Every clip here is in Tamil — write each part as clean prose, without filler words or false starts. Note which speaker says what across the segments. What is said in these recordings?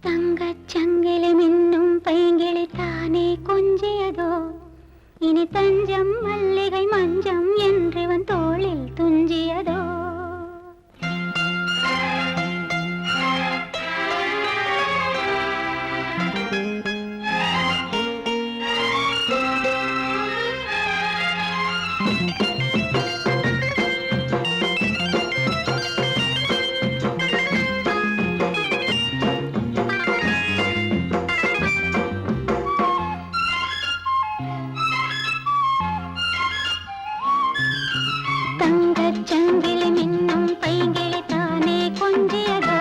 Speaker 1: தங்கச் சங்கிலி மின்னும் பைங்கிளி தானே கொஞ்சியதோ, இனி தஞ்சம் மல்லிகை மஞ்சம் என்றவன் தோளில் துஞ்சியதோ. சங்கிலி மின்னும் பைங்கிளி தானே கொஞ்சியதோ,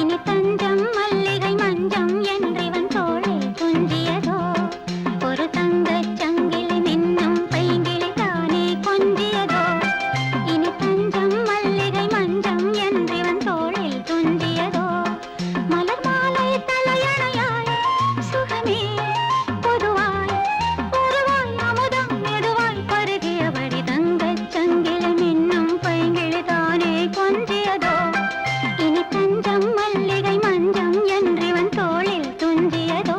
Speaker 1: இனி தஞ்சம் மல்லிகை மஞ்சம் என்றவன் தோளில் துஞ்சியதோ. ஒரு தங்கச் சங்கிலி மின்னும் பைங்கிளி தானே கொஞ்சியதோ, இனி தஞ்சம் மல்லிகை மஞ்சம் என்றவன் தோளில் துஞ்சியதோ. மலர் மாலை தலையணையாய் சுகமே பொதுவாய் ஒருவாய் அமுதம் மெதுவாய் பருகியபடி தங்கச் சங்கிலி மின்னும் பைங்கிளி தானே கொஞ்சியதோ, இனி தஞ்சம் மல்லிகை மஞ்சம் என்றவன் தோளில் துஞ்சியதோ.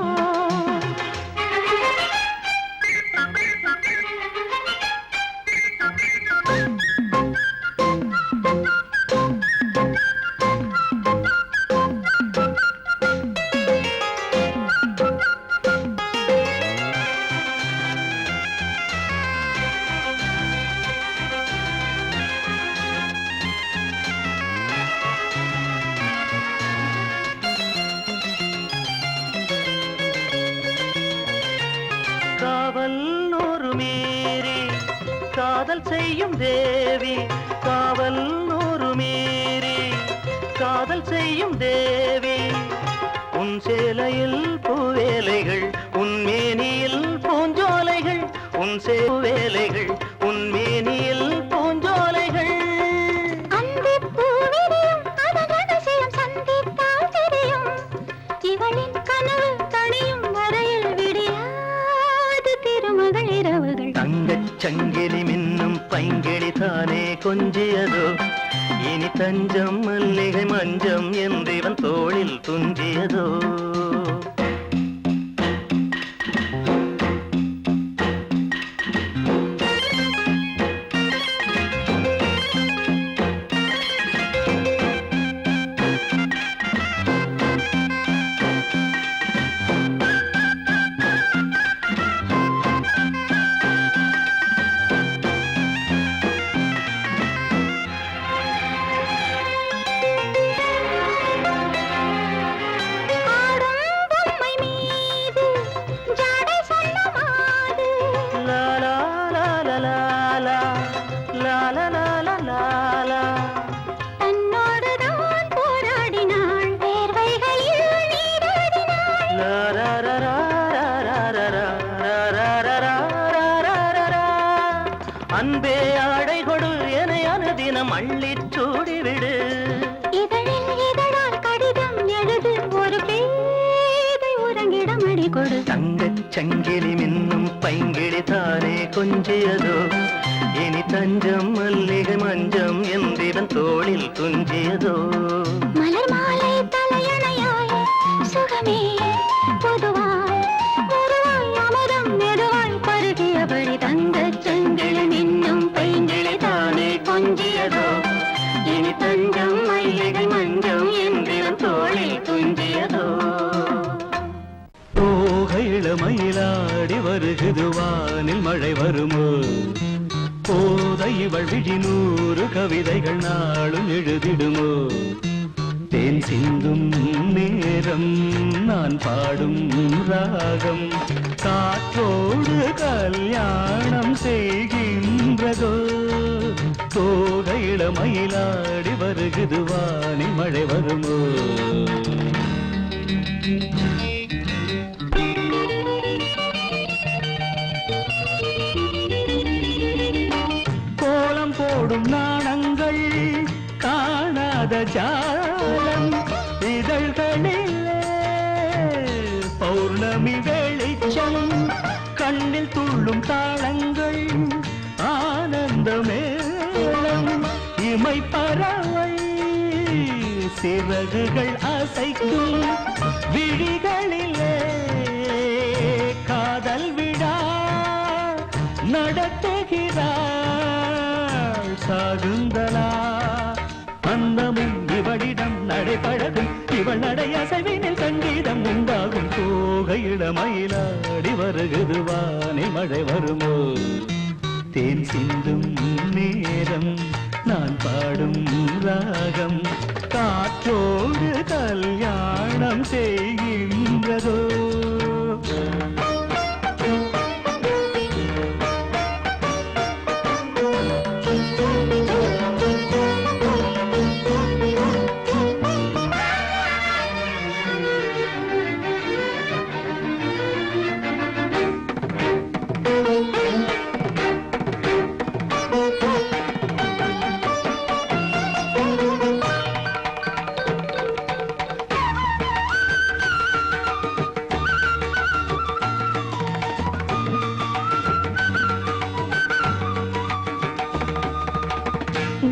Speaker 2: காவல் நூறு மீறி காதல் செய்யும் தேவி, காவல் நூறு மீறி காதல் செய்யும் தேவி. உன் சேலையில் பூவேலைகள், உன் மேனியில் பூஞ்சோலைகள், உன் சேவேலைகள், உன் மேனியில் பூஞ்சோலைகள்.
Speaker 1: அந்திப் பூவிரியும் அதன் அதிசயம் சந்தித்தால் தெரியும், இவளின் கனவு தனியும் வரையில் விடியாது திருமகள் இரவுகள்.
Speaker 2: தங்கச் சங்கிலி மின்னும் பைங்கிளி தானே கொஞ்சியதோ, இனி தஞ்சம் மல்லிகை மஞ்சம் என்றவன் தோளில் துஞ்சியதோ. அன்பே ஆடை கொடு என அனுதினம் அள்ளிச் சூடிவிடு.
Speaker 1: இதழில் இதழால் கடிதம் எழுது ஒரு பேதை உறங்கிடம் அடி கொடு.
Speaker 2: தங்கச் சங்கிலி மின்னும் பைங்கிளி தானே கொஞ்சியதோ, இனி தஞ்சம் மல்லிகை மஞ்சம் என்றவன் தோளில் துஞ்சியதோ.
Speaker 1: மலர் மாலை தலையணையாய் சுகமே பொதுவாய் ஒருவாய் அமுதம் மெதுவாய் பருகியபடி தங்கச் சங்கிலி மின்னும் பைங்கிளி தானே கொஞ்சியதோ, இனி தஞ்சம் மல்லிகை மஞ்சம் என்றவன் தோளில் துஞ்சியதோ.
Speaker 2: போகையில மயிலாடி வருகுது வானில் மழை வருமோ, போதை இவள் விழி 100 கவிதைகள் நாளும் எழுதிடுமோ. தேன் சிந்தும் நேரம் நான் பாடும் ராகம் காற்றோடு கல்யாணம் செய்கின்றதோ. போகையில மயிலாடி வருகுது வானில் மழை வருமோ. கோலம் போடும் நாணங்கள் காணாத ஜாலம் இதழ்களிலே பௌர்ணமி வெளிச்சம் கண்ணில் துள்ளும் தாளங்கள் ஆனந்த மேளம் இமை பறவை சிறகுகள் அசைக்கும் விழிகளிலே காதல் விழா நடத்துகிறாள் சாகுந்தலா. அந்தமும் இவளிடம் நடைபழகும் இவள் நடை அசைவினில் சங்கீதம் உண்டாகும். போகையிட மயிலாடி வருகிறது வானில் மழை வருமோ? தேன் சிந்தும் நேரம் நான் பாடும் ராகம் காற்றோடு கல்யாணம் செய்கின்றதோ?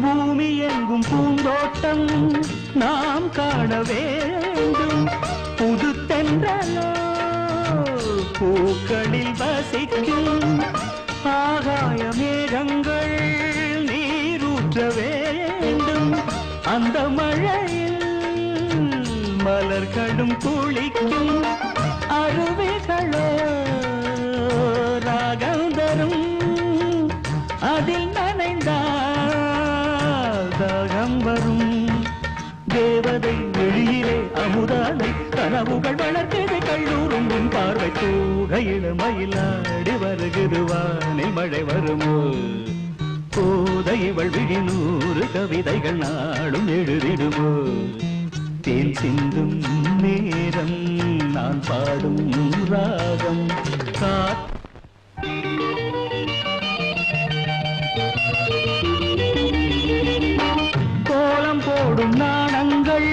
Speaker 2: பூமி எங்கும் பூந்தோட்டம் நாம் காண வேண்டும். புது தென்றலோ பூக்களில் வசிக்கும். ஆகாய மேகங்கள் நீரூற்ற வேண்டும். அந்த மழையில் மலர்களும் குளிக்கும். அருவிகளோ ராகம் தரும். அதில் நனைந்தால் தாகம் வரும். தேவதை வெளியிலே அமுதாலை கனவுகள் வளர்த்தது கல்லூரும். உன் பார்வை தூகையில மயிலாடி வருகிறது வானில் மழை வருமோ? போதை இவள் விழி 100 கவிதைகள் நாளும் எழுதிடுமோ? தேன் சிந்தும் நேரம் நான் பாடும் ராகம் கோலம் போடும் நாணங்கள்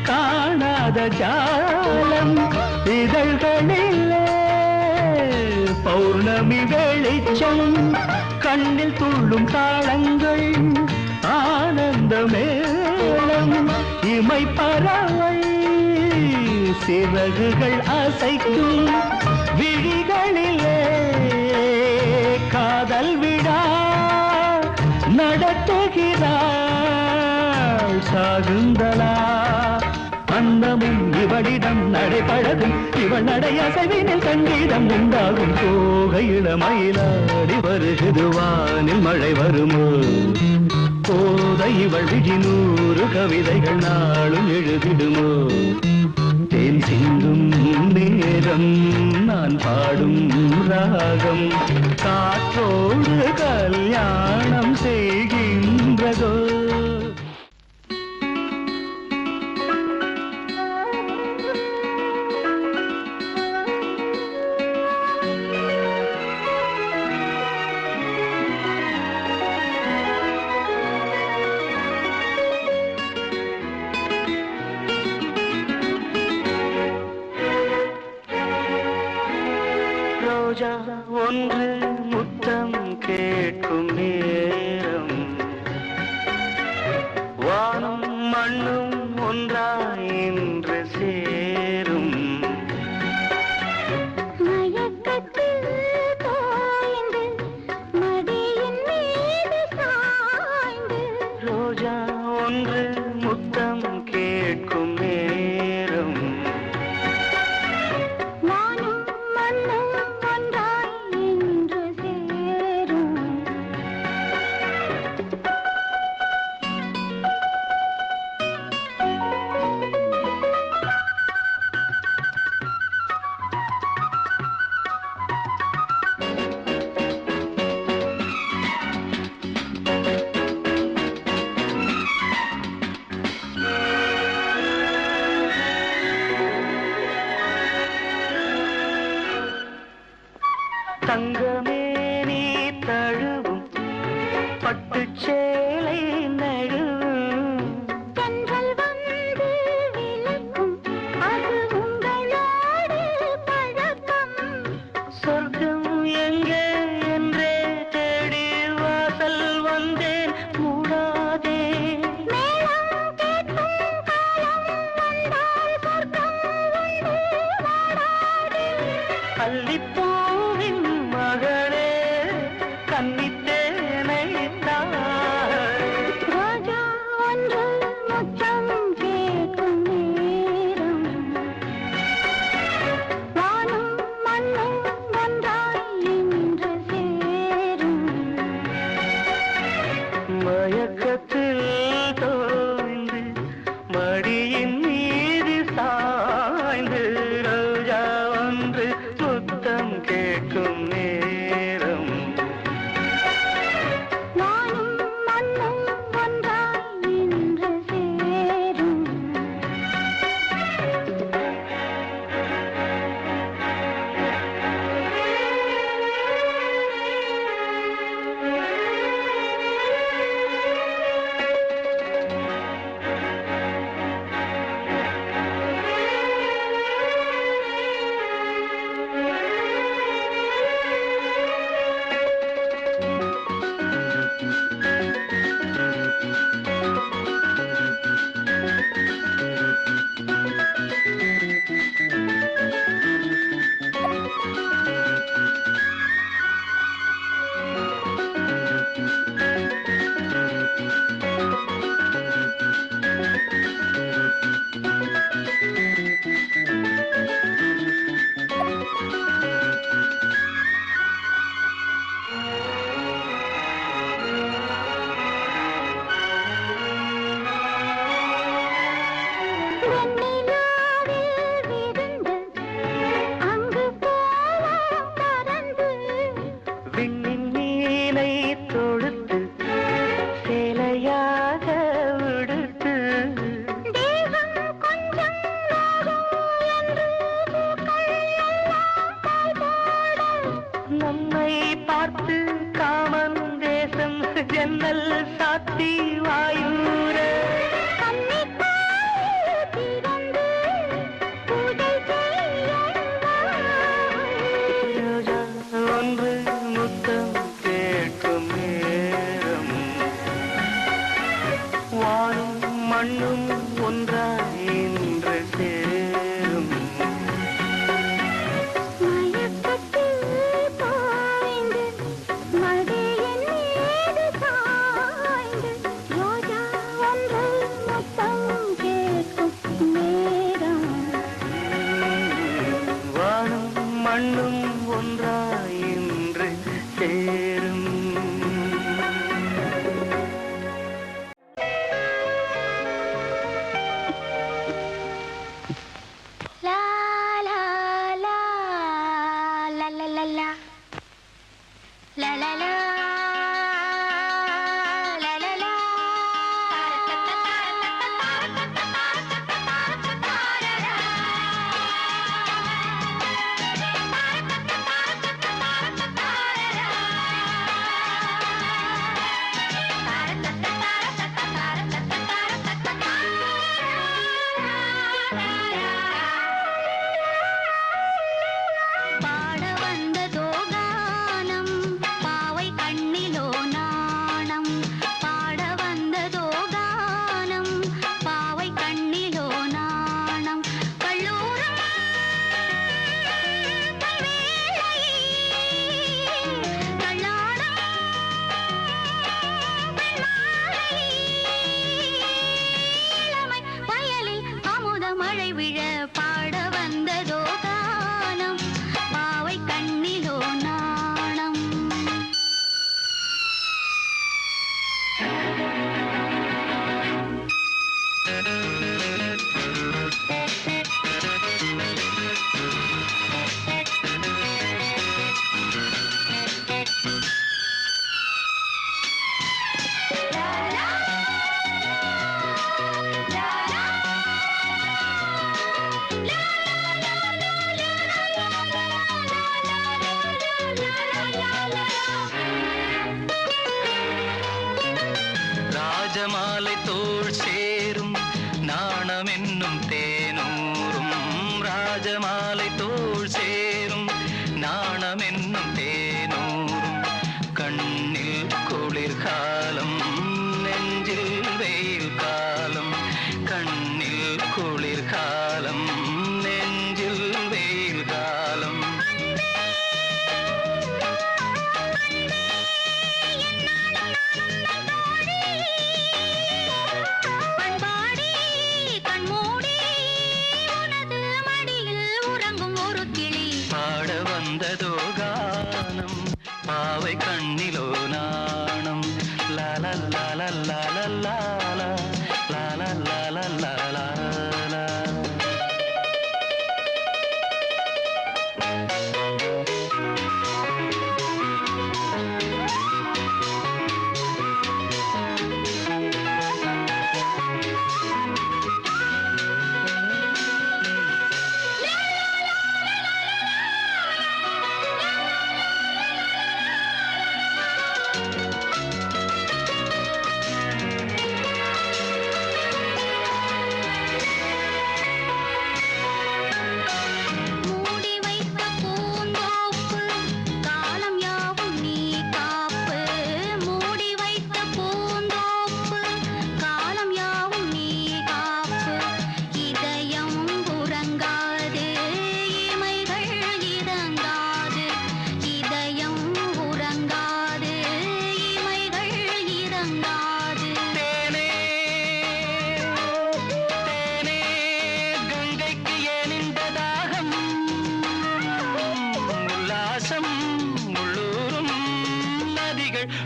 Speaker 2: காணாத ஜாலம் இதழ்களிலே பௌர்ணமி வெளிச்சம். கண்ணில் துள்ளும் தாளங்கள் ஆனந்த மேளம். இமை பறவை சிறகுகள் அசைக்கும் விழிகளிலே காதல் விழா நடத்துகிறாள் சாகுந்தலா. அந்தமும் இவளிடம் நடைபழகும் இவள் நடை அசைவினில் சங்கீதம் உண்டாகும். போகையிட மயிலாடி வருகிறது வானில் மழை வருமோ? போதை இவள் விழி 100 கவிதைகள் நாளும் எழுதிடுமோ? தேன் சிந்தும் நேரம் நான் பாடும் ராகம் காற்றோடு கல்யாணம் செய்கின்றதோ? ரோஜா ஒன்று முத்தம் கேட்கும் நேரம். வானம் மண்ணும் ஒன்றாய் இன்று சேரும்.
Speaker 1: மயக்கத்தில் தோய்ந்து மடியின் மீது சாய்ந்து.
Speaker 2: ரோஜா ஒன்று முத்தம் கேட்கும் நேரம்.
Speaker 1: வானும் மண்ணும் ஒன்றாய் இன்று சேரும்.
Speaker 2: கன்னிப்பூவின் மகளே கன்னித்தேனை
Speaker 1: ரோஜா ஒன்று முத்தம் கேட்கும் நேரம் வானும் மண்ணும் ஒன்றாய் இன்று சேரும்
Speaker 2: மயக்கத்தில் தோய்ந்து மடியின் மீது சாய்ந்து ரோஜா ஒன்று முத்தம் கேட்கும் நேரம்
Speaker 1: வானும் மண்ணும் ஒன்றாய் இன்று சேரும் வெண்ணிலாவில் விருந்து அங்கு போவோம் பறந்து
Speaker 2: விண்ணின் மீனை தொடுத்து சேலையாக விடுத்து
Speaker 1: தேவம் கொஞ்சம் நோகும் என்று பூக்கள் எல்லாம் பாய் போட
Speaker 2: நம்மை பார்த்து காமன் தேசம் ஜன்னல் சாத்தி வாயூர
Speaker 1: கன்னித்தாய் திறந்து பூஜை செய்ய
Speaker 2: ரோஜா ஒன்று முத்தம் கேட்கும் நேரம் வானும் மண்ணும் ஒன்றாய் இன்று சேரும்
Speaker 1: மயக்கத்தில் தோய்ந்து மடியின் மீது சாய்ந்து ரோஜா ஒன்று முத்தம் கேட்கும் நேரம்
Speaker 2: வானும் மண்ணும் ஒன்றாய் இன்று சேரும்
Speaker 1: லா லா லா லா லா லா லா லா லா லா லா
Speaker 2: வந்ததோ கானம் பாவை கண்ணிலோ நாணம் லால லால லால லால லால லால லால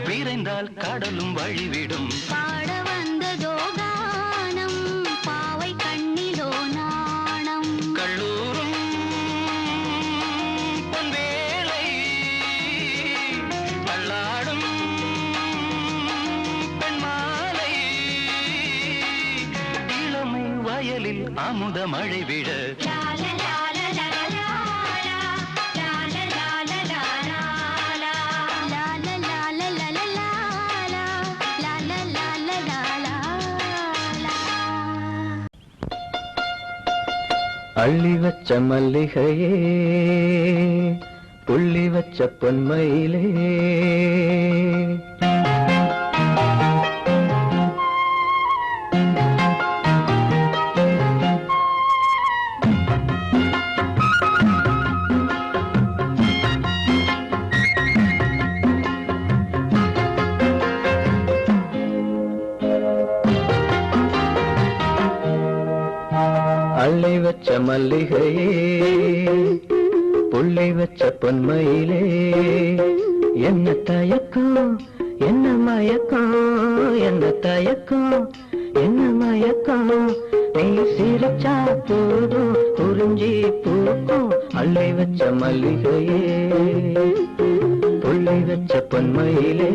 Speaker 2: விரைந்தால் கடலும் வழிவிடும்
Speaker 1: பாட வந்ததோ கானம் பாவை கண்ணிலோ நாணம்
Speaker 2: கள்ளூரும் பொன்வேளை தள்ளாடும் பெண்மாலை இளமை வயலில் அமுத மழை விட
Speaker 3: அள்ளி வச்ச மல்லிகையே புள்ளி வச்ச பொன்மயிலே அள்ளி வச்ச மல்லிகையே புள்ளி வச்ச பொன்மயிலே என்ன தயக்கம் என்ன மயக்கம் என்ன தயக்கம் என்ன மயக்கம் நீ சிரிச்சா போதும் குறிஞ்சி பூக்கும் அள்ளி வச்ச மல்லிகையே புள்ளி வச்ச பொன்மயிலே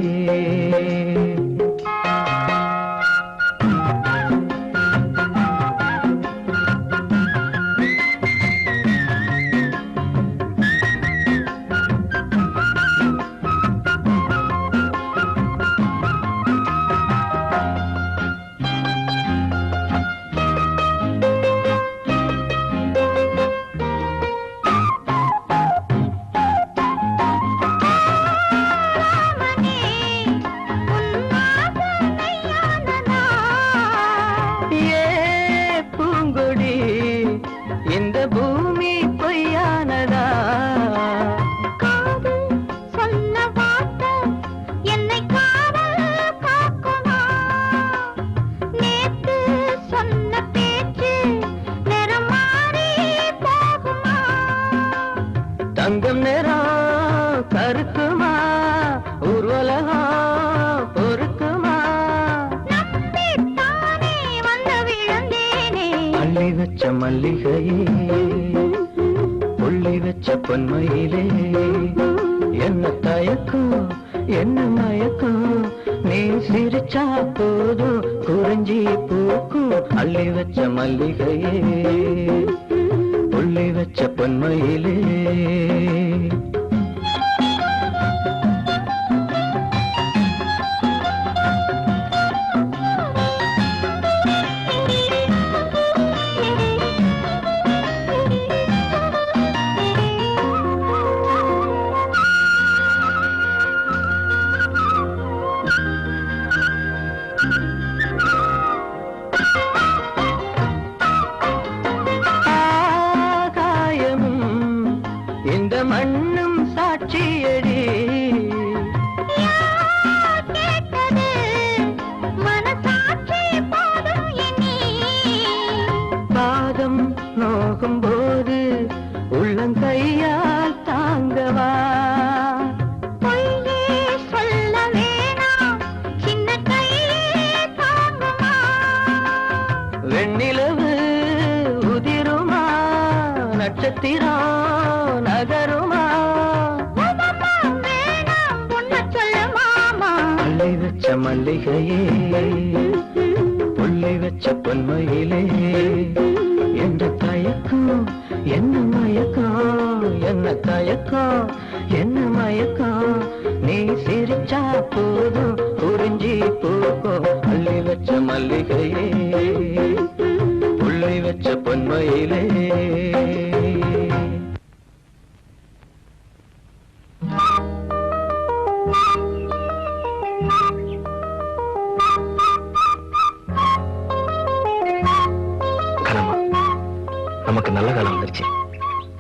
Speaker 3: இந்த பூமி பொய்யானதா
Speaker 1: காதல் சொன்ன வார்த்தை என்னை காவல் காக்குமா நேத்து சொன்ன பேச்சு நிறம் மாறி போகுமா
Speaker 3: தங்கம் நிறம் கருக்குமா ஊர்வலகம் பொறுக்குமா
Speaker 1: நம்பித்தானே வந்து விழுந்தேனே
Speaker 3: அள்ளி வச்ச மல்லிகையே புள்ளி வச்ச பொன்மயிலே என்ன தயக்கம் என்ன மயக்கம் நீ சிரிச்சா போதும் குறிஞ்சி பூக்கும் அள்ளி வச்ச மல்லிகையே புள்ளி வச்ச பொன்மயிலே இந்த மண்ணும் சாட்சியடி
Speaker 1: கேட்டது மனசாட்சி போதும் எண்ணி
Speaker 3: பாதம் நோகும் போது உள்ளங்கையால் தாங்க நட்சத்திரம் நகருமா
Speaker 1: வேணாம் பொண்ண சொல்ல மாமா
Speaker 3: அள்ளி வச்ச மல்லிகையே புள்ளி வச்ச பொன்மையிலே என்ன தயக்கம் என்ன மயக்கம் என்ன தயக்கம் என்ன மயக்கம் நீ சிரிச்சா போதும் குறிஞ்சி பூக்கும் அள்ளி வச்ச மல்லிகையே புள்ளி வச்ச பொன்மையிலே
Speaker 4: நமக்கு நல்ல காலம் வந்துருச்சு.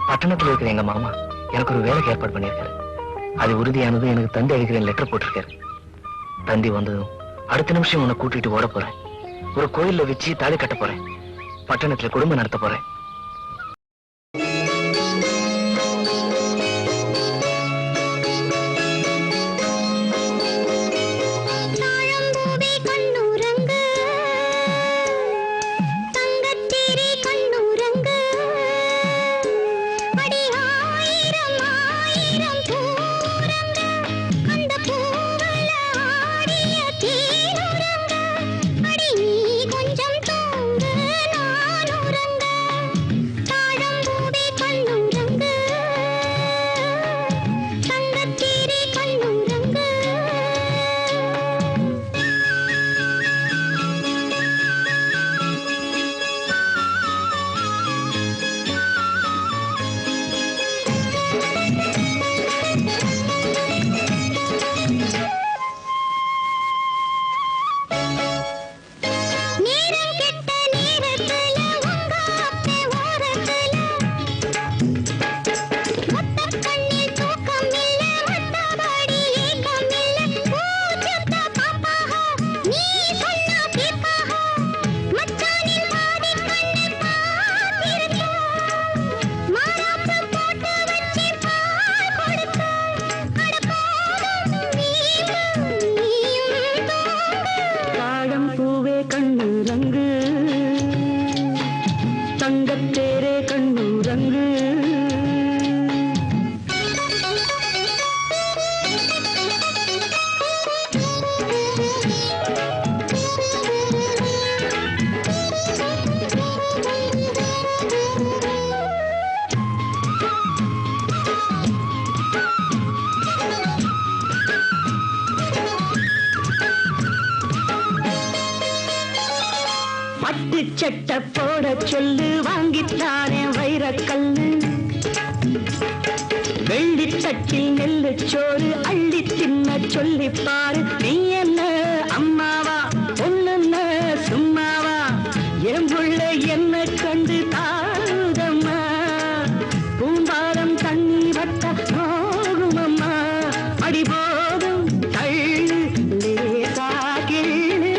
Speaker 4: பட்டணத்துல இருக்கிற எங்க மாமா எனக்கு ஒரு வேலைக்கு ஏற்பாடு பண்ணியிருக்காரு. அது உறுதியானதும் எனக்கு தந்தி அடிக்கிறேன் லெட்டர் போட்டிருக்காரு. தந்தி வந்ததும் அடுத்த நிமிஷம் உன்னை கூட்டிட்டு ஓட போறேன். ஒரு கோயில்ல வச்சு தாலி கட்ட போறேன். பட்டணத்துல குடும்பம் நடத்த போறேன்.
Speaker 3: பட்டு சட்டை போட சொல்லு வாங்கித்தானே வைரக்கல்லு வெள்ளி தட்டில் நெல்லு சோறு அள்ளி தின்ன சொல்லி பாரு நீ என்ன அம்மாவா பொண்ணுன்ன சும்மாவா என் புள்ள என்ன கண்டு தாருதம்மா பூம்பாரம் தண்ணி வட்ட போகுமம்மா அடி போதும் தள்ளு லேசா கிள்ளு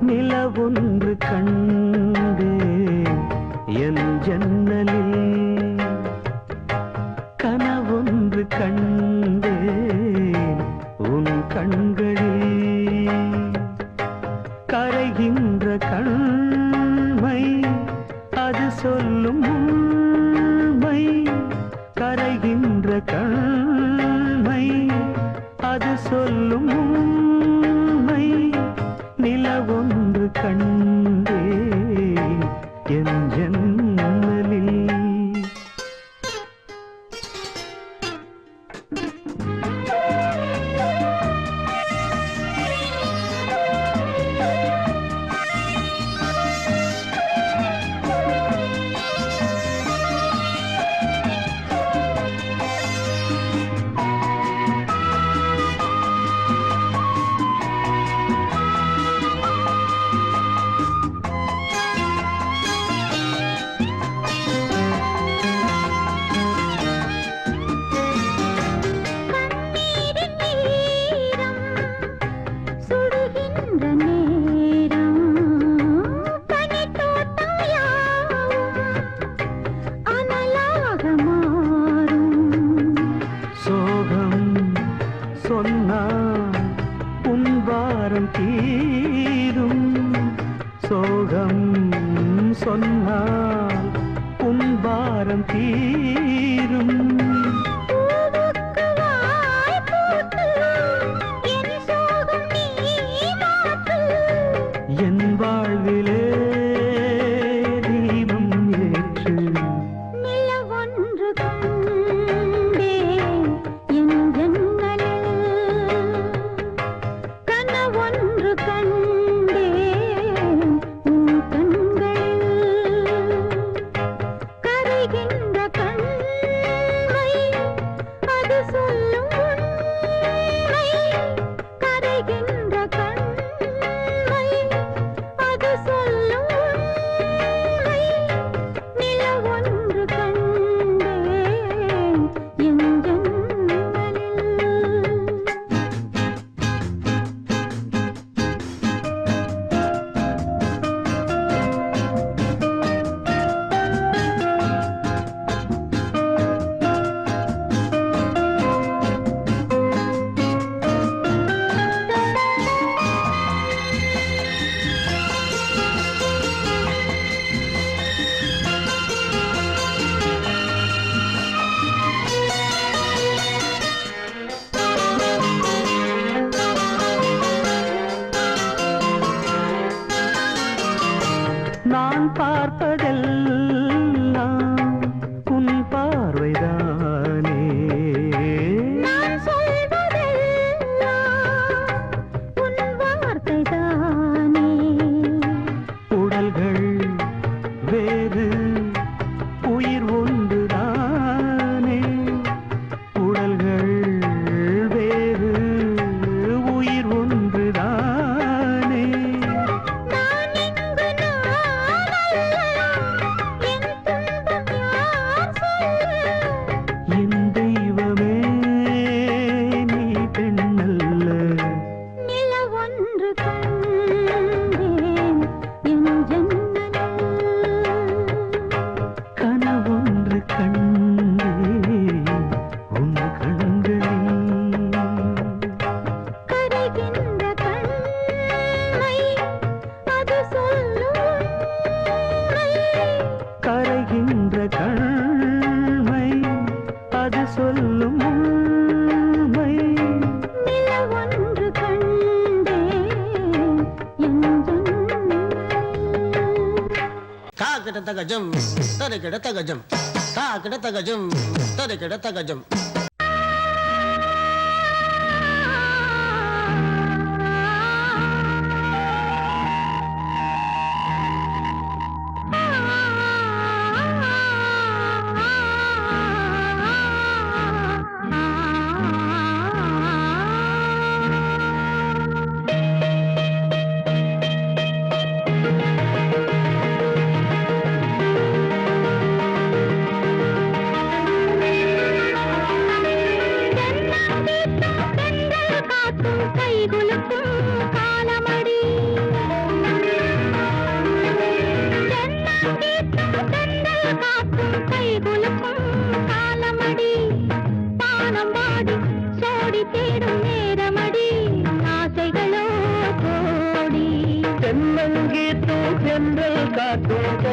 Speaker 3: நிலவொன்று கண்டு என் ஜன்னலில் கனவொன்று கண்டு உன் கண்களில் கரைகின்ற கண்மை அது சொல்லும் உண்மை கரைகின்ற கண்மை அது சொல்லும் உண்மை நிலவொன்று கண்டே என் ஜன்னலில் தீரும் சோகம் சொன்னால் உன் பாரம் தீரும் என் வாழ்விலே தீபம் ஏற்று
Speaker 1: நிலவொன்று கண்டே என் ஜன்னலில் கனவொன்று கண்டே உன் கண்களில் கரைகின்ற கண்மை அது சொல்லும் உண்மை கரைகின்ற கண்மை அது சொல்லும் உண்மை நிலவொன்று கண்டே என் ஜன்னலில் நான் பார்ப்பதெல்லாம் உன் பார்வைதானே நான் சொல்வதெல்லாம் உன் வார்த்தைதானே
Speaker 5: கிடத்த கஜம் தரு கிடத்த கஜம் தா கிடத்த கஜம் தரு கிடத்த கஜம்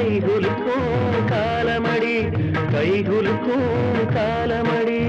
Speaker 3: கைகுலுக்கும் காலமடி கைகுலுக்கும் காலமடி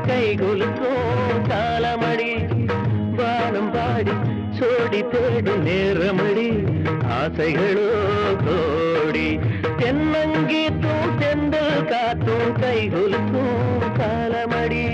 Speaker 3: கைகுலுக்கும் காலமடி வானம் பாடி சோடி தேடும் நேரமடி ஆசைகளோ கோடி தென்னங்கீத்தும் தென்றல் காத்தும் கைகுலுக்கும் காலமடி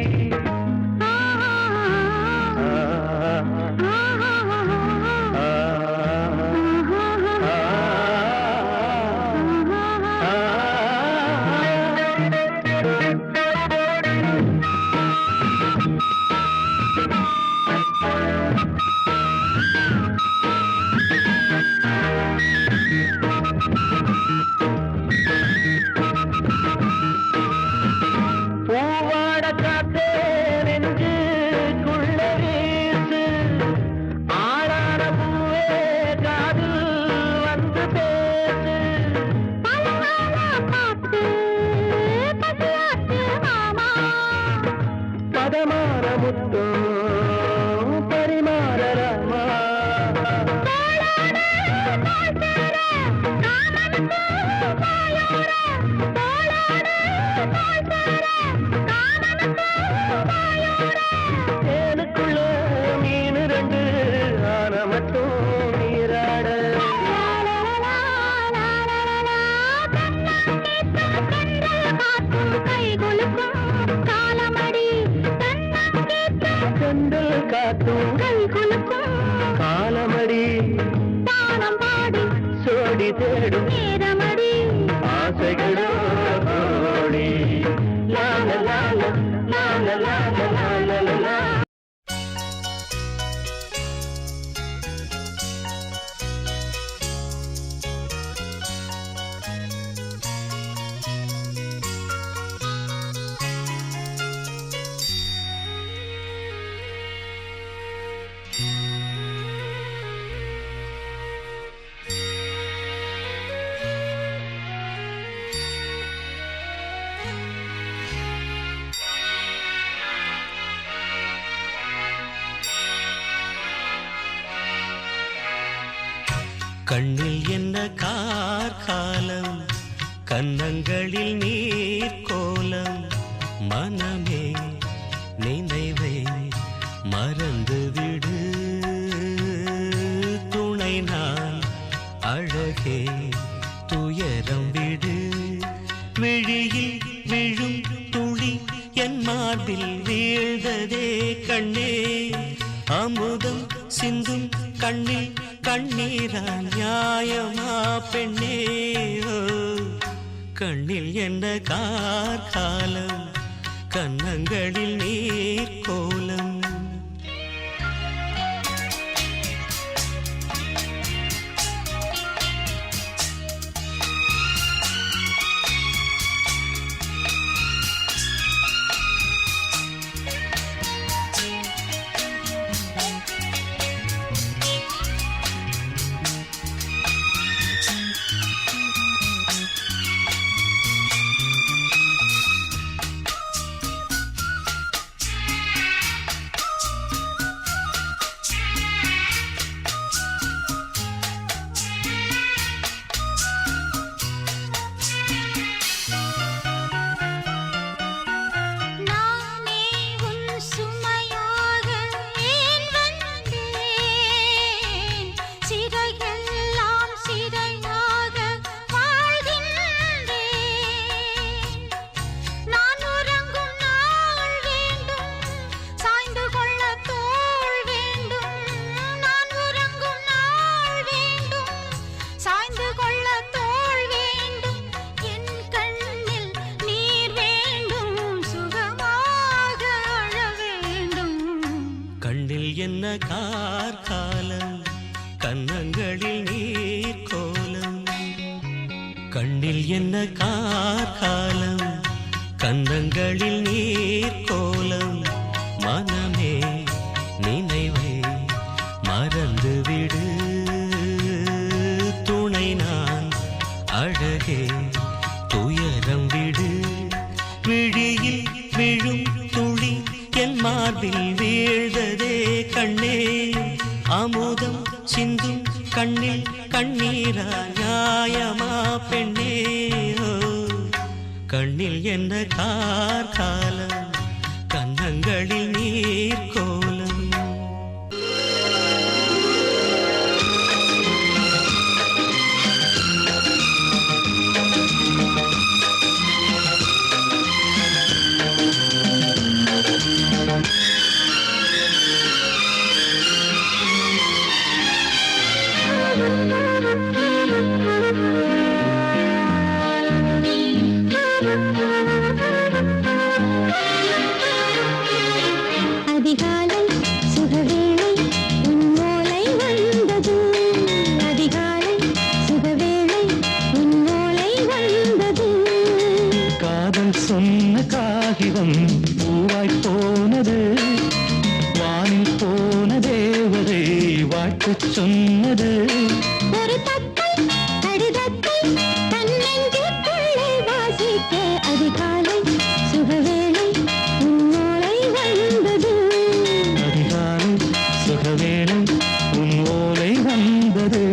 Speaker 3: காலமடி தானம் பாடி சோடி தேடும் நேரமடி ஆசைகளோ கோடி லால லால லால லால லால லால
Speaker 1: கண்ணில் என்ன கார்காலம் கன்னங்களில் நீர் கோலம் மனமே நினைவை மறந்துவிடு துணை நான் அழகே துயரம் விடு விழியில் விழும் துளி என் மார்பில் வீழ்ந்ததே கண்ணே அமுதம் சிந்தும் கண்ணில் கண்ணீரா நியாயமா பெண்ணே ஓ, கண்ணில் என்ன கார்காலம் கன்னங்களில் நீர் கோலம் என்ன கார்காலம் கன்னங்களில் நீர் கோலம் கண்ணில் என்ன கார்காலம் கன்னங்களில் நீர் கோலம் மனமே நினைவை மறந்துவிடு துணை நான் அழகே துயரம் விடு விழியில் விழும் துளி என் மார்பில் வீழ்ந்ததே கண்ணே அமுதம் சிந்தும் கண்ணில் கண்ணீரா நியாயமா பெண்ணே ஓ, கண்ணில் என்ன கார்காலம் கன்னங்களில் நீர் கோலம்
Speaker 3: அதிகாலை சுகவேளை உன்னோலை வந்தது அதிகாலை சுகவேளை உன்னோலை வந்தது
Speaker 2: காதல் சொன்ன காகிதம் பூவாய் போனது வானில் போன தேவதை வாழ்த்து சொன்னது
Speaker 3: ஒரு தத்தை கடிதத்தை தன்னெஞ்சுக்குள்ளே வாசிக்க அதிகாலை சுகவேளை உன்னோலை வந்தது
Speaker 2: அதிகாலை சுகவேளை உன் ஓலை வந்தது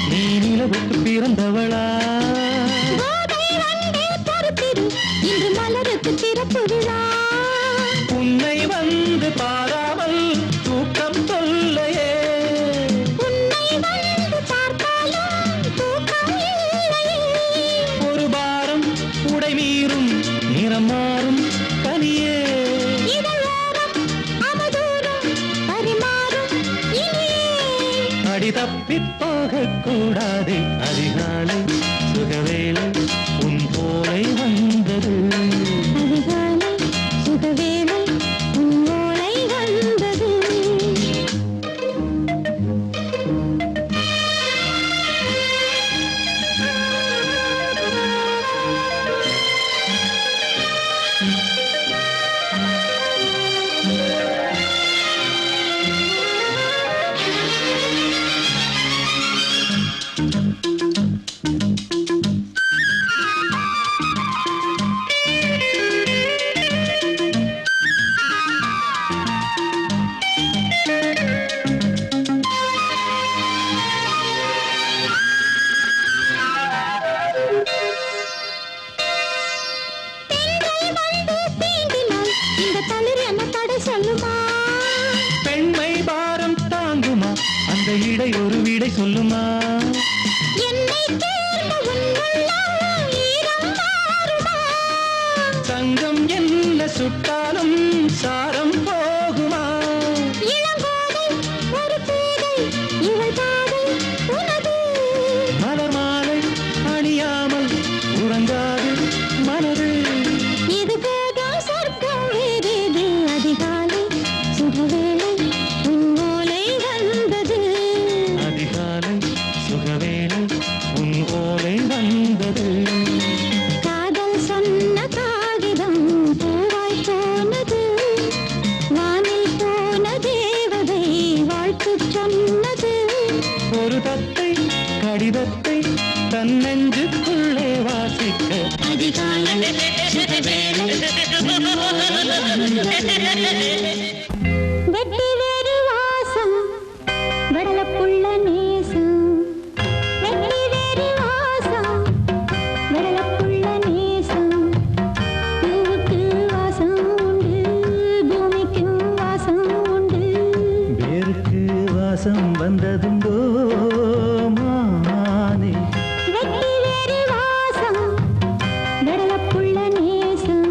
Speaker 2: நீ நிலவுக்கு பிறந்தவளா
Speaker 3: இன்று மலருக்கு திறப்பு விழா
Speaker 2: உன்னை வந்து பாராமல் தூக்கம் சொல்லையே
Speaker 3: உன்னை வந்து பார்த்தாலும் தூக்கம் இல்லையே
Speaker 2: ஒரு பாரம் உடை மீறும் நிறம் மாறும் கனியே
Speaker 3: இதழோரம் அவதூறும் பரிமாறும் இனியே
Speaker 2: அடி தப்பிப் போகக் கூடாது அதிகாலை சுகவேளை உன் போலை வந்தது
Speaker 3: அதிகாலை சுகவேளை உன்னோலை வந்தது
Speaker 1: இடை ஒரு விடை சொல்லுமா
Speaker 3: என்னை தேர்ந்த உன்னுள்ளம் ஈரம் மாறுமா?
Speaker 1: தங்கம் என்ன சுட்டாலும் சாரம் போகுமா
Speaker 3: இளங்கோதை ஒரு பேதை இவள் பாதை உனது.
Speaker 1: மலர் மாலை அணியாமல் உறங்காது மனது
Speaker 3: இது போதும் சொர்க்கம் வேறேது. அதிகாலை சுகவேளை உன் ஓலை வந்தது.
Speaker 1: அதிகாலை சுகவேளை உன் ஓலை வந்தது
Speaker 3: காதல் சொன்ன காகிதம் பூவாய் போனது. வானில் போன தேவதை வாழ்த்து சொன்னது.
Speaker 1: ஒரு தத்தை கடிதத்தை தன் நெஞ்சுக்குள்ளே வாசிக்க
Speaker 3: அதிகாலை சுகவேளை உன் ஓலை வந்தது. வெட்டி வேறு வாசம் வடலப்புள்ள நேசம். வெட்டி வேறு வாசம் வடலப்புள்ள நேசம். பூவுக்கு வாசம் உண்டு, பூமிக்கும் வாசம் உண்டு.
Speaker 1: வேருக்கு வாசம் வந்ததுண்டோ மானே
Speaker 3: வெட்டி வேறு வாசம் வடலப்புள்ள நேசம்.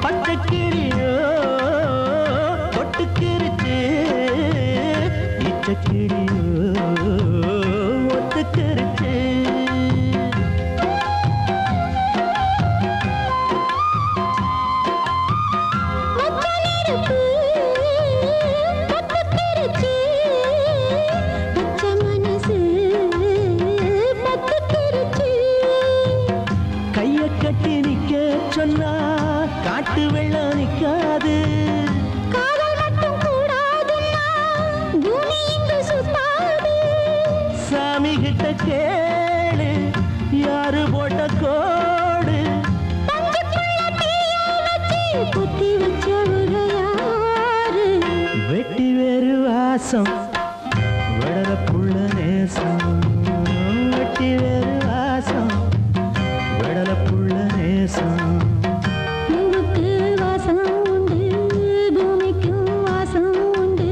Speaker 1: பச்சைக்கிளியோ ஒட்டுக்கிருச்சு இச்சக்கிளியோ ஒத்துக்கிருச்சு
Speaker 3: மொத்த நெருப்பு பத்துக்கிருச்சு. பச்சை மனசு பத்துக்கிருச்சு.
Speaker 1: கைய கட்டி நிக்க சொன்னா காட்டு வெள்ளம் நிக்காது
Speaker 3: காதல் மட்டும் கூடாதுன்னா பூமி இங்கு சுத்தாது.
Speaker 1: சாமி கிட்ட கேளு யாரு போட்ட கோடு
Speaker 3: பஞ்சுக்குள்ள தீயை வச்சு குத்தி வச்சவங்க யாரு?
Speaker 1: வெட்டி வேறு வாசம் வடல புள்ள நேசம் வெட்டி வேறு வாசம் வடல புள்ள நேசம்
Speaker 3: பூவுக்கு வாசம் உண்டு, பூமிக்கும் வாசம் உண்டு.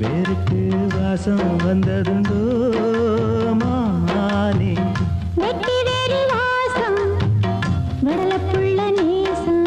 Speaker 1: வேருக்கு வாசம் வந்ததுண்டோ மானே
Speaker 3: வெட்டி வேறு வாசம் வடலப்புள்ள நேசம்.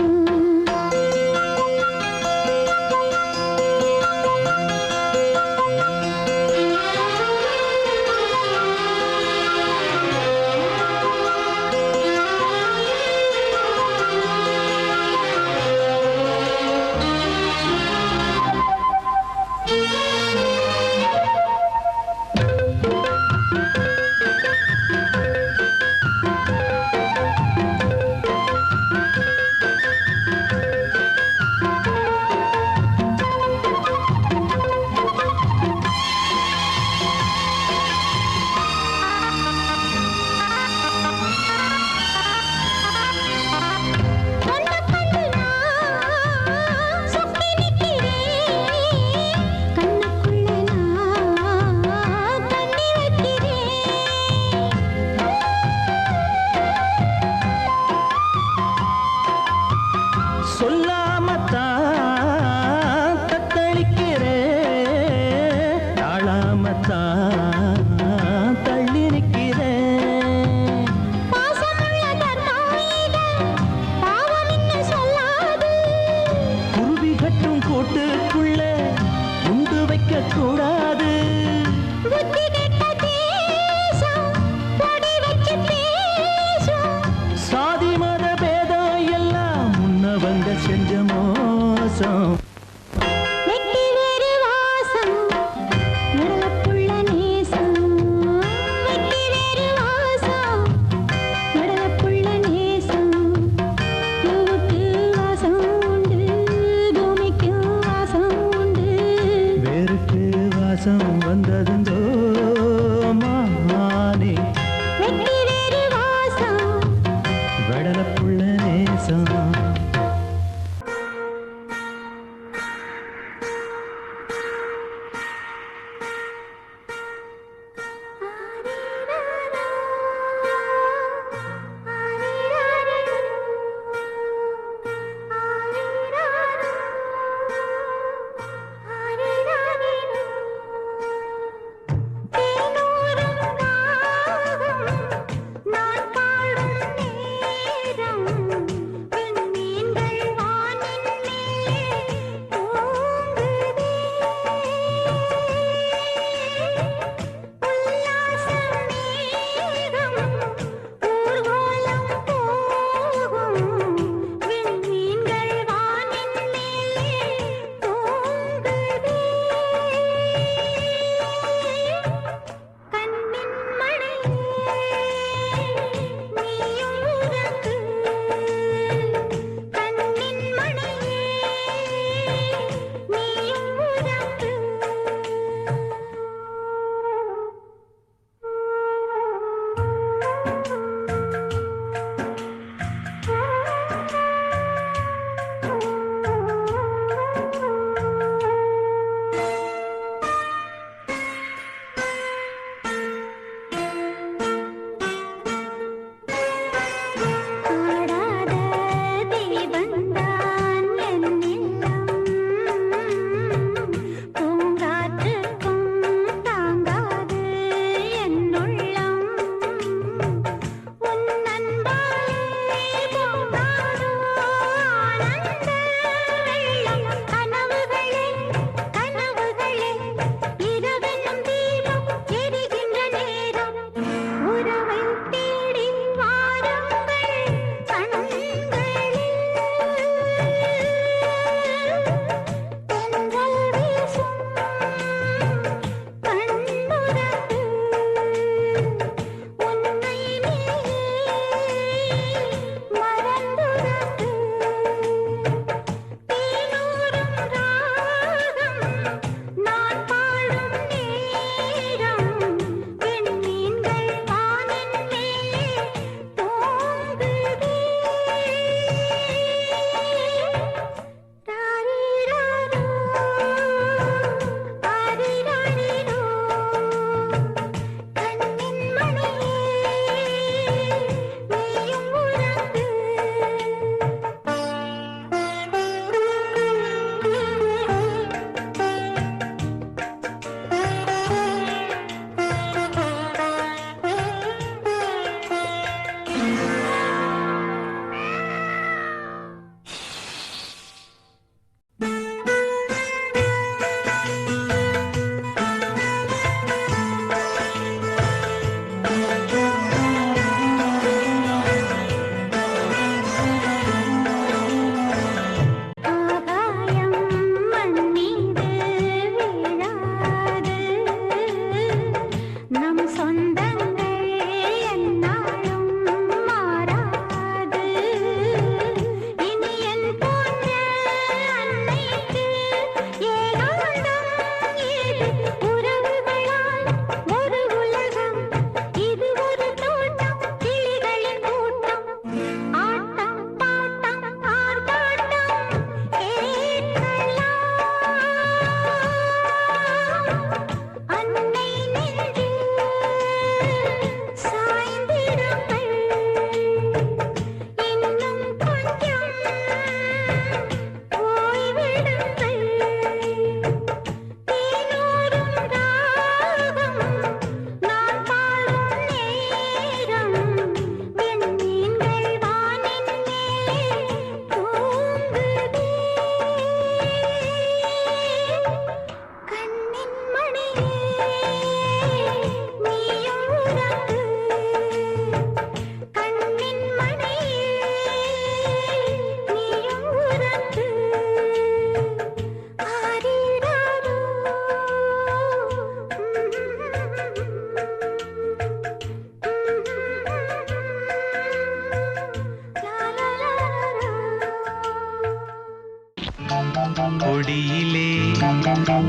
Speaker 1: கொடியிலே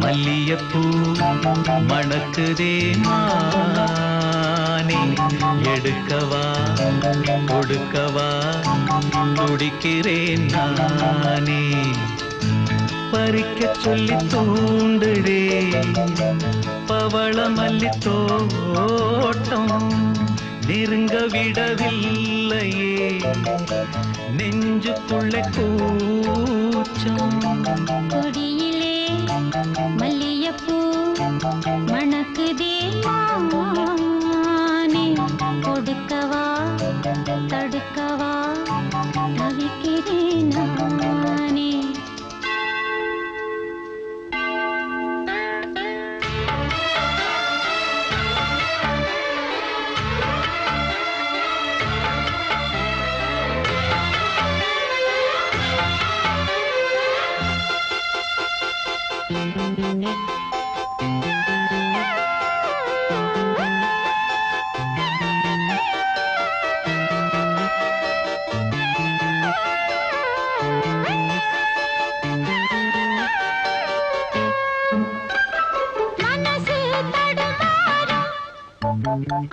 Speaker 1: மல்லியப்பூ மணக்குதே மானே எடுக்கவா கொடுக்கவா துடிக்கிறேன் நானே பறிக்க சொல்லி தூண்டுடே பவள மல்லி தோட்டம் நெருங்க விடவில்லையே நெஞ்சுக்குள்ளே கூச்சம்
Speaker 3: கொடியிலே மல்லியப்பூ மணக்குதே மானே கொடுக்கவா தடுக்கவா தவிக்கிறேன் நானே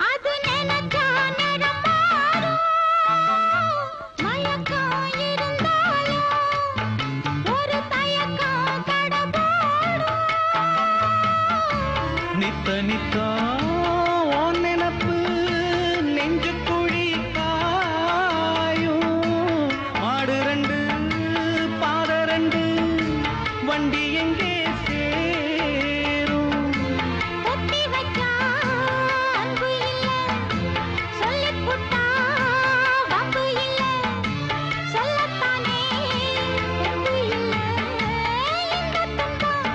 Speaker 3: அது நினைச்சா நடமாறும் மயக்கம் இருந்தாலும் ஒரு தயக்கம் தடபோடும்
Speaker 1: நித்த நித்தா உன் நினப்பு நெஞ்சு குழி காயும் மாடு ரெண்டு பாத ரெண்டு வண்டி எங்கே சேரும்
Speaker 3: ஒத்தி வச்சா அன்பு இல்ல சொல்லிப் புட்டா வம்பு இல்ல சொல்லத்தானே தெம்பு இல்ல இந்த துன்பம்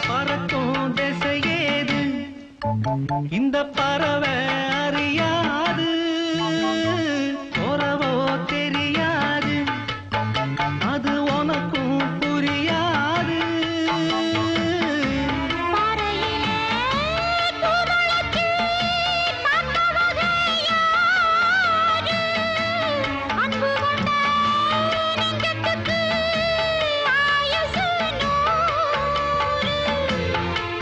Speaker 1: பறக்கும் திசையேது இந்த பறவை அறியாது உறவோ தெரியாது அது உனக்கும் புரியாது
Speaker 3: பாறையிலே பூமுளைச்சி பார்த்தவகை யாரு? அன்பு கொண்ட நெஞ்சத்துக்கு ஆயுசு 100.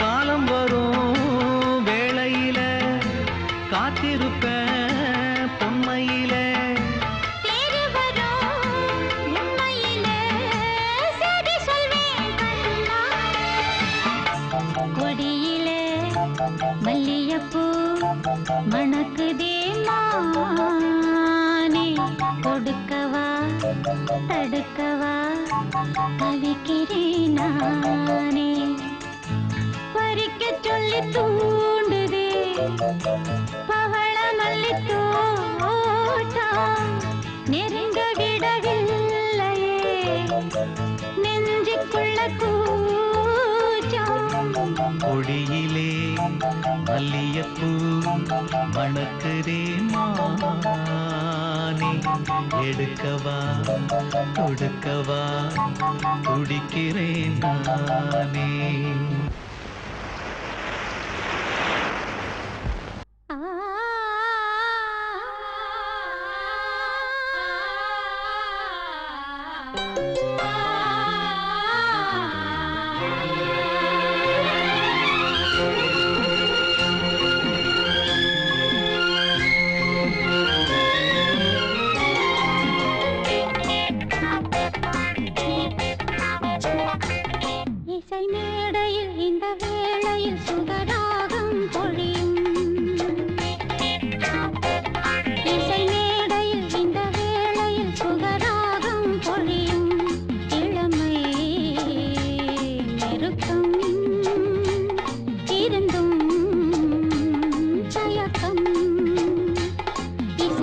Speaker 1: காலம் வரும் வேளையில காத்திருப்பேன் பொன்மையில
Speaker 3: தேடி வரும் உண்மையிலே செய்தி சொல்வேன் கண்ணா. கொடியிலே மல்லியப்பூ மணக்குதே மானே கொடுக்கவா தடுக்கவா தவிக்கிறேன் நானே பறிக்க சொல்லி தூண்டுதே பவள மல்லி தோட்டம் நெருங்க விடவில்லையே நெஞ்சுக்குள்ள கூச்சம்
Speaker 1: கொடியிலே மல்லியப்பூ மணக்குதே மானே எடுக்கவா கொடுக்கவா துடிக்கிறேன் நானே
Speaker 3: இசை மேடையில் இந்த வேளையில் சுகராகம் பொழியும் இசை மேடையில் இந்த வேளையில் சுகராகம் பொழியும் இளமை நெருக்கம் இருந்தும் தயக்கம் இசை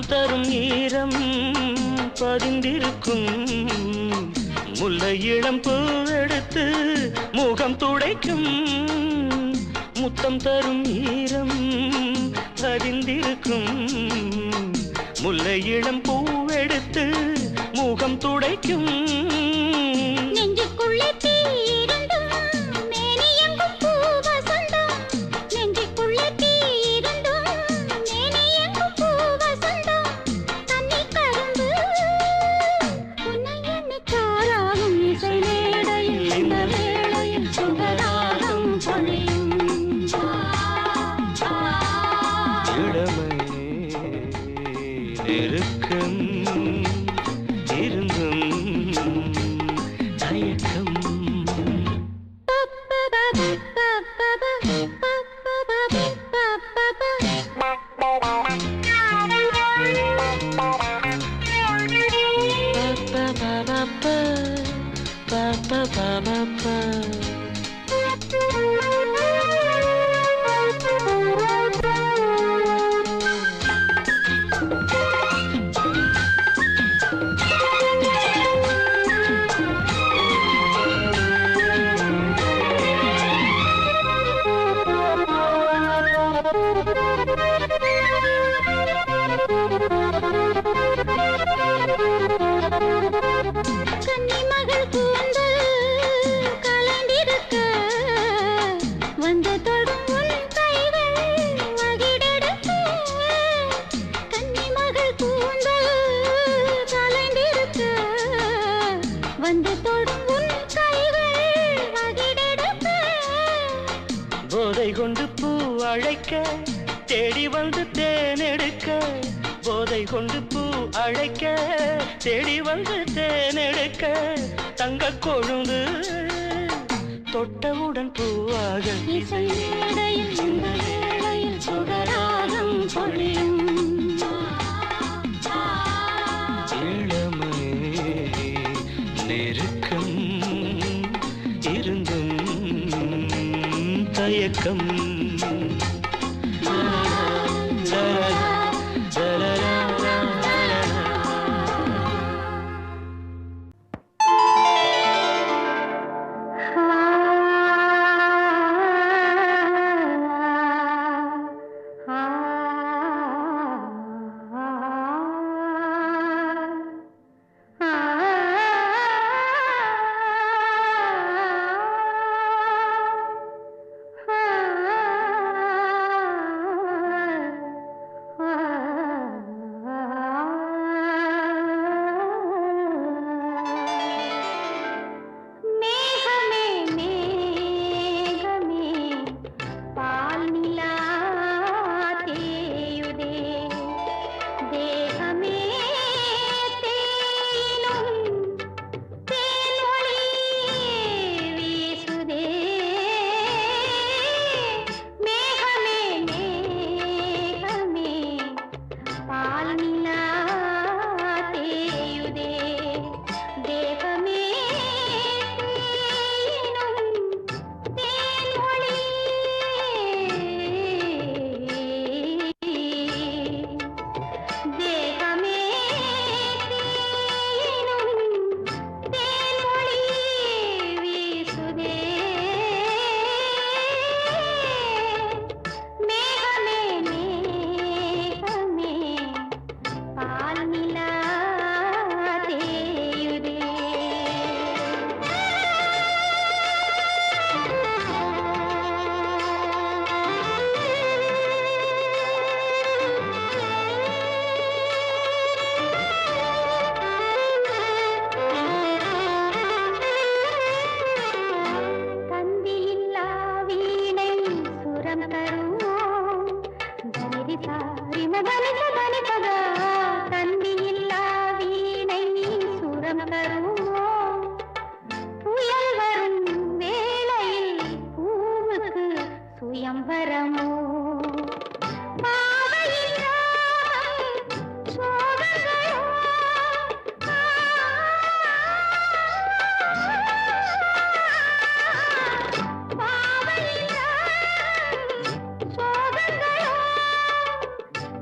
Speaker 2: முத்தம் தரும் ஈரம் பதிந்திருக்கும் முல்லை இளம் பூவெடுத்து முகம் துடைக்கும் முத்தம் தரும் ஈரம் பதிந்திருக்கும் முல்லை இளம் பூவெடுத்து முகம் துடைக்கும்
Speaker 3: நெஞ்சுக்குள்ளே தீரண்டும் மேனி எங்கும் பூ வசந்தம் நெஞ்சுக்குள்ளே தீரண்டும் மேனி எங்கும் பூ வசந்தம் தண்ணி கரும்பு உன்னை எண்ணி காராகும் இசை மேடையில் இந்த வேளையில் சுகராகம் பொழியும்
Speaker 2: இளமை நெருக்கம் இருந்தும் தயக்கம்
Speaker 3: கன்னிமகள் கூந்தல் கலைந்திருக்க வந்து தொடும் உன் கைகள் மகிழெடுக்க கன்னிமகள் கூந்தல் கலைந்திருக்க வந்து தொடும் உன் கைகள் மகிழெடுக்க
Speaker 2: போதை கொண்டு பூ அழைக்க தேடி வந்து தேனெடுக்க போதை கொண்டு பூ அழைக்க தேடி வந்து தேனெடுக்க தங்க கொழுந்து தொட்டவுடன் பூவாக
Speaker 3: இசை மேடையில் இந்த வேளையில் சுகராகம் பொழியும்
Speaker 2: இளமை நெருக்கம் இருந்தும் தயக்கம்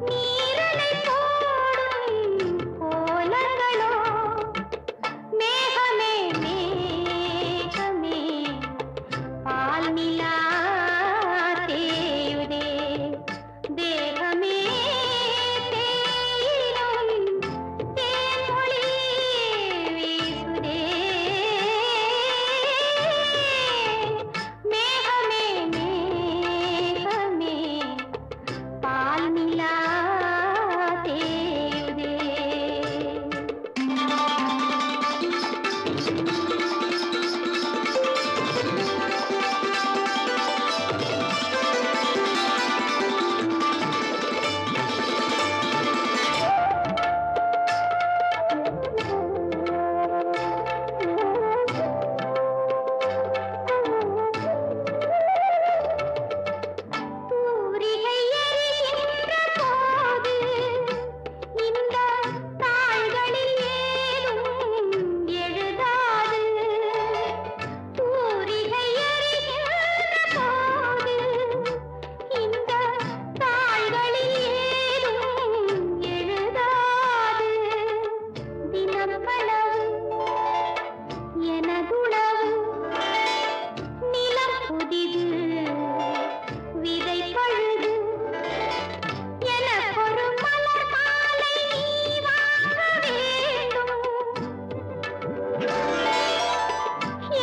Speaker 3: நீரலை போடும் கனவு எனதுளவு நிலம் புதிது விதை பழுது எனக்கொரு மலர் மாலை நீ வாங்க வேண்டும்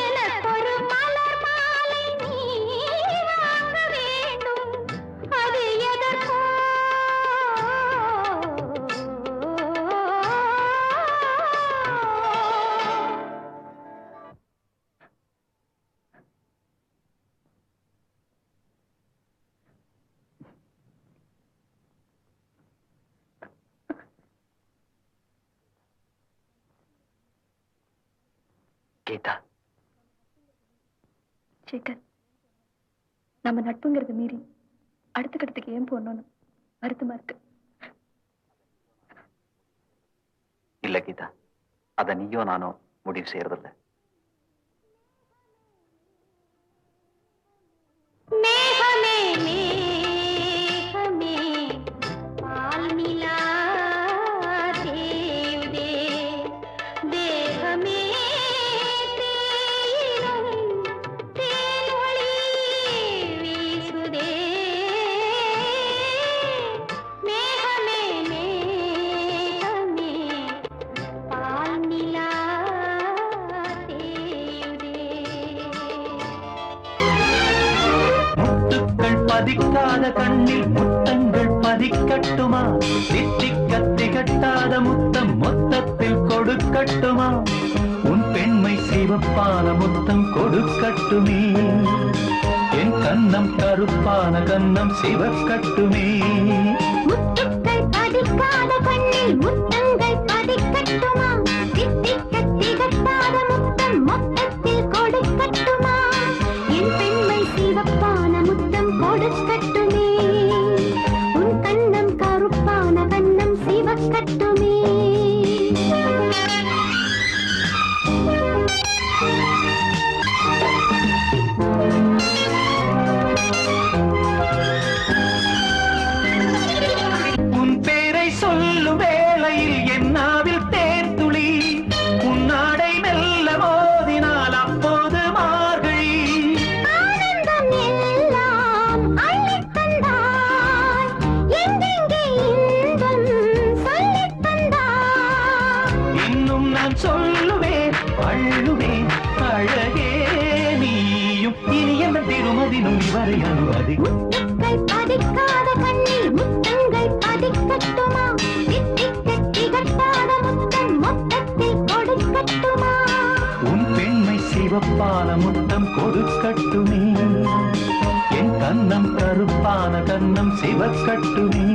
Speaker 3: எனக்கொரு மலர் மாலை நீ வாங்க வேண்டும் அது எதற்கோ
Speaker 4: கீதா,
Speaker 6: சேகர், நம்ம நட்புங்கிறத மீறி அடுத்த கட்டத்துக்கு ஏன் போகணும்னு வருத்தமா இருக்கு.
Speaker 7: இல்ல கீதா, அத நீயோ நானோ முடிவு செய்யறதில்ல.
Speaker 3: மேகமே மேகமே பால் நிலா தேயுதே தேகமே தேயிலும் தேனொளி வீசுதே மேகமே மேகமே பால் நிலா தேயுதே
Speaker 1: முத்துக்கள் பதிக்காத கண்ணில் முத்தங்கள் பதிக்கட்டுமா? தித்திக்க திகட்டாத முத்தம் மொத்தத்தில் கொடுக்கட்டுமா? உன் பெண்மை சிவப்பான முத்தம் கொடுக்கட்டுமே. என் கன்னம் கருப்பான கன்னம் சிவக்கட்டுமே.
Speaker 3: முத்துக்கள் பதிக்காத கண்ணில் முத்தங்கள் பதிக்கட்டுமா? தித்திக்க திகட்டாத முத்தம் மொத்தத்தில் கொடுக்கட்டுமா? என் பெண்மை சிவப்பான முத்தம் கொடுக்கட்டுமே. உன் கண்ணம் கருப்பான கண்ணம் சிவக்கட்டுமே.
Speaker 1: உன் பேரை சொல்லும் வேளையில் என் நாவில் தேன் துளி. உன் நாடை மெல்ல மோதினால் அப்போது மார்கழி.
Speaker 3: ஆனந்தம் எல்லாம் அள்ளித் தந்தாய். எங்கெங்கே இன்பம் சொல்லித் தந்தாய்.
Speaker 1: இன்னும் நான் சொல்லுவேன் அள்ளுவேன் அழகே நீயும் இனி எந்த திருமதினும் இவரை அனுமதி.
Speaker 3: முத்துக்கள் பதிக்காத கண்ணில் முத்தங்கள் பதிக்கட்டுமா? தித்திக்க திகட்டாத முத்தம் மொத்தத்தில் கொடுக்கட்டுமா?
Speaker 1: உன் பெண்மை சிவப்பான முத்தம் கொடுக்கட்டுமே. என் கன்னம் கருப்பான கன்னம் சிவக்கட்டுமே.